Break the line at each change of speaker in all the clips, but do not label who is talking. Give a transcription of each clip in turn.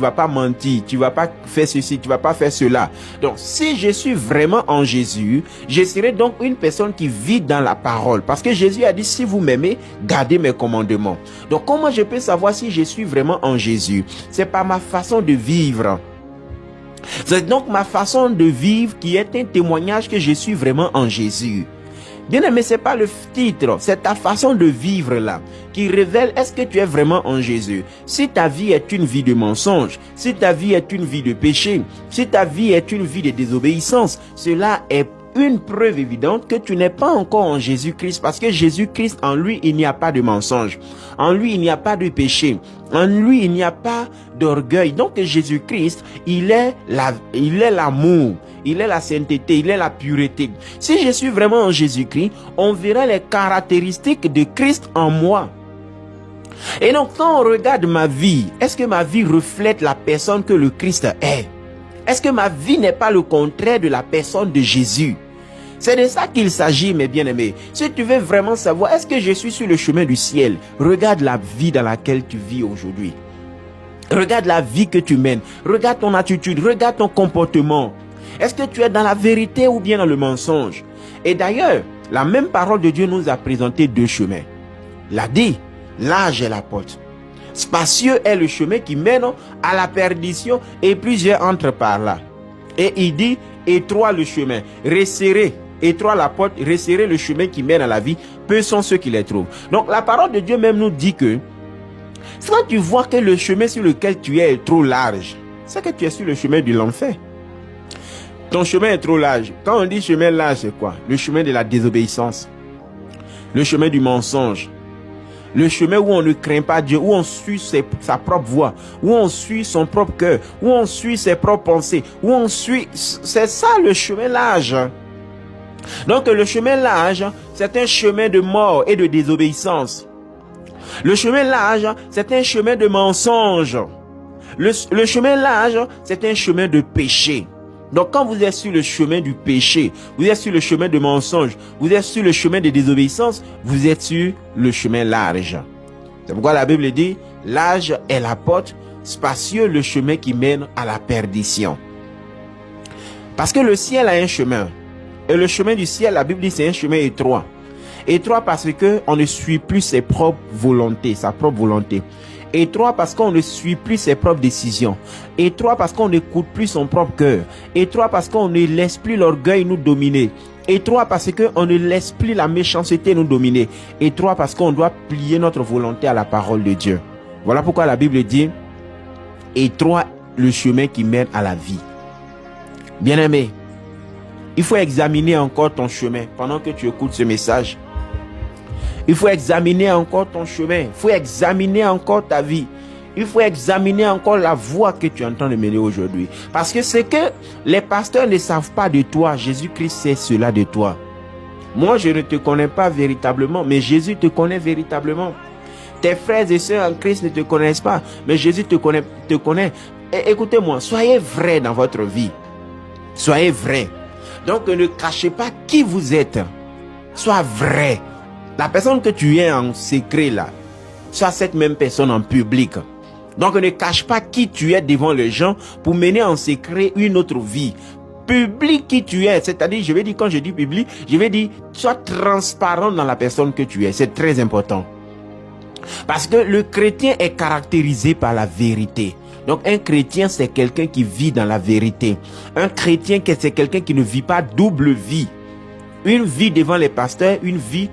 vas pas mentir, tu vas pas faire ceci, tu vas pas faire cela. Donc, si je suis vraiment en Jésus, je serai donc une personne qui vit dans la parole. Parce que Jésus a dit, si vous m'aimez, gardez mes commandements. Donc, comment je peux savoir si je suis vraiment en Jésus? C'est par ma façon de vivre. C'est donc ma façon de vivre qui est un témoignage que je suis vraiment en Jésus. Bien aimé, c'est pas le titre, c'est ta façon de vivre là qui révèle est-ce que tu es vraiment en Jésus. Si ta vie est une vie de mensonge, si ta vie est une vie de péché, si ta vie est une vie de désobéissance, cela est une preuve évidente que tu n'es pas encore en Jésus-Christ, parce que Jésus-Christ, en lui, il n'y a pas de mensonge. En lui, il n'y a pas de péché. En lui, il n'y a pas d'orgueil. Donc, Jésus-Christ, il est l'amour. Il est la sainteté, il est la pureté. Si je suis vraiment en Jésus-Christ, on verra les caractéristiques de Christ en moi. Et donc, quand on regarde ma vie, est-ce que ma vie reflète la personne que le Christ est? Est-ce que ma vie n'est pas le contraire de la personne de Jésus? C'est de ça qu'il s'agit, mes bien-aimés. Si tu veux vraiment savoir, est-ce que je suis sur le chemin du ciel? Regarde la vie dans laquelle tu vis aujourd'hui. Regarde la vie que tu mènes. Regarde ton attitude. Regarde ton comportement. Est-ce que tu es dans la vérité ou bien dans le mensonge? Et d'ailleurs, la même parole de Dieu nous a présenté deux chemins. Il a dit, large est la porte. Spacieux est le chemin qui mène à la perdition et plusieurs entrent par là. Et il dit, étroit le chemin, resserré, étroit la porte, resserré le chemin qui mène à la vie, peu sont ceux qui les trouvent. Donc la parole de Dieu même nous dit que quand tu vois que le chemin sur lequel tu es trop large, c'est que tu es sur le chemin de l'enfer. Ton chemin est trop large. Quand on dit chemin large, c'est quoi? Le chemin de la désobéissance, le chemin du mensonge, le chemin où on ne craint pas Dieu, où on suit sa propre voie, où on suit son propre cœur, où on suit ses propres pensées, où on suit... C'est ça le chemin large. Donc le chemin large, c'est un chemin de mort et de désobéissance. Le chemin large, c'est un chemin de mensonge. Le chemin large, c'est un chemin de péché. Donc quand vous êtes sur le chemin du péché, vous êtes sur le chemin de mensonge, vous êtes sur le chemin de désobéissance, vous êtes sur le chemin large. C'est pourquoi la Bible dit, large est la porte, spacieux le chemin qui mène à la perdition. Parce que le ciel a un chemin. Et le chemin du ciel, la Bible dit, c'est un chemin étroit. Étroit parce que on ne suit plus ses propres volontés, sa propre volonté. Étroit parce qu'on ne suit plus ses propres décisions. Étroit parce qu'on n'écoute plus son propre cœur. Étroit parce qu'on ne laisse plus l'orgueil nous dominer. Étroit parce qu'on ne laisse plus la méchanceté nous dominer. Étroit parce qu'on doit plier notre volonté à la parole de Dieu. Voilà pourquoi la Bible dit, étroit le chemin qui mène à la vie. Bien-aimé, il faut examiner encore ton chemin pendant que tu écoutes ce message. Il faut examiner encore ton chemin. Il faut examiner encore ta vie. Il faut examiner encore la voie que tu es en train de mener aujourd'hui. Parce que ce que les pasteurs ne savent pas de toi, Jésus-Christ sait cela de toi. Moi, je ne te connais pas véritablement, mais Jésus te connaît véritablement. Tes frères et sœurs en Christ ne te connaissent pas, mais Jésus te connaît. Et écoutez-moi, soyez vrais dans votre vie. Soyez vrais. Donc, ne cachez pas qui vous êtes. Sois vrai. La personne que tu es en secret là, sois cette même personne en public. Donc ne cache pas qui tu es devant les gens pour mener en secret une autre vie. Public qui tu es, c'est-à-dire, je vais dire, quand je dis public, je vais dire, sois transparent dans la personne que tu es. C'est très important. Parce que le chrétien est caractérisé par la vérité. Donc un chrétien, c'est quelqu'un qui vit dans la vérité. Un chrétien, c'est quelqu'un qui ne vit pas double vie. Une vie devant les pasteurs, une vie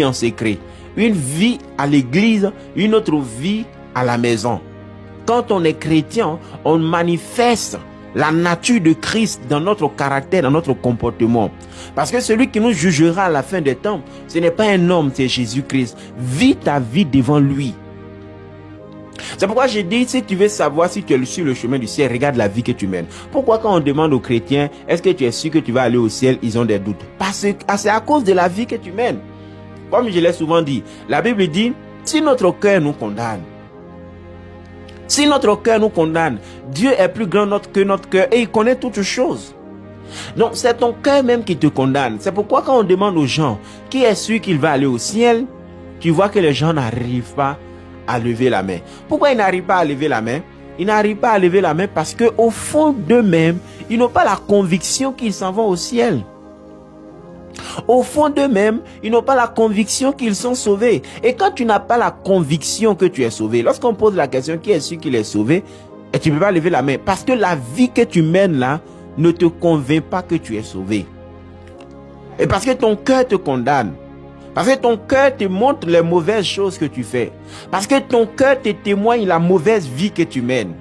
en secret. Une vie à l'église, une autre vie à la maison. Quand on est chrétien, on manifeste la nature de Christ dans notre caractère, dans notre comportement. Parce que celui qui nous jugera à la fin des temps, ce n'est pas un homme, c'est Jésus-Christ. Vis ta vie devant lui. C'est pourquoi j'ai dit, si tu veux savoir si tu es sur le chemin du ciel, regarde la vie que tu mènes. Pourquoi quand on demande aux chrétiens, est-ce que tu es sûr que tu vas aller au ciel, ils ont des doutes? Parce que c'est à cause de la vie que tu mènes. Comme je l'ai souvent dit, la Bible dit, si notre cœur nous condamne, Dieu est plus grand que notre cœur et il connaît toutes choses. Donc c'est ton cœur même qui te condamne. C'est pourquoi quand on demande aux gens, qui est sûr qu'il va aller au ciel, tu vois que les gens n'arrivent pas à lever la main. Pourquoi ils n'arrivent pas à lever la main? ils n'arrivent pas à lever la main parce que au fond d'eux-mêmes, ils n'ont pas la conviction qu'ils s'en vont au ciel. Au fond d'eux-mêmes, ils n'ont pas la conviction qu'ils sont sauvés. Et quand tu n'as pas la conviction que tu es sauvé, lorsqu'on pose la question qui est sûr qu'il est sauvé, et tu ne peux pas lever la main parce que la vie que tu mènes là ne te convainc pas que tu es sauvé. Et parce que ton cœur te condamne. Parce que ton cœur te montre les mauvaises choses que tu fais. Parce que ton cœur te témoigne la mauvaise vie que tu mènes.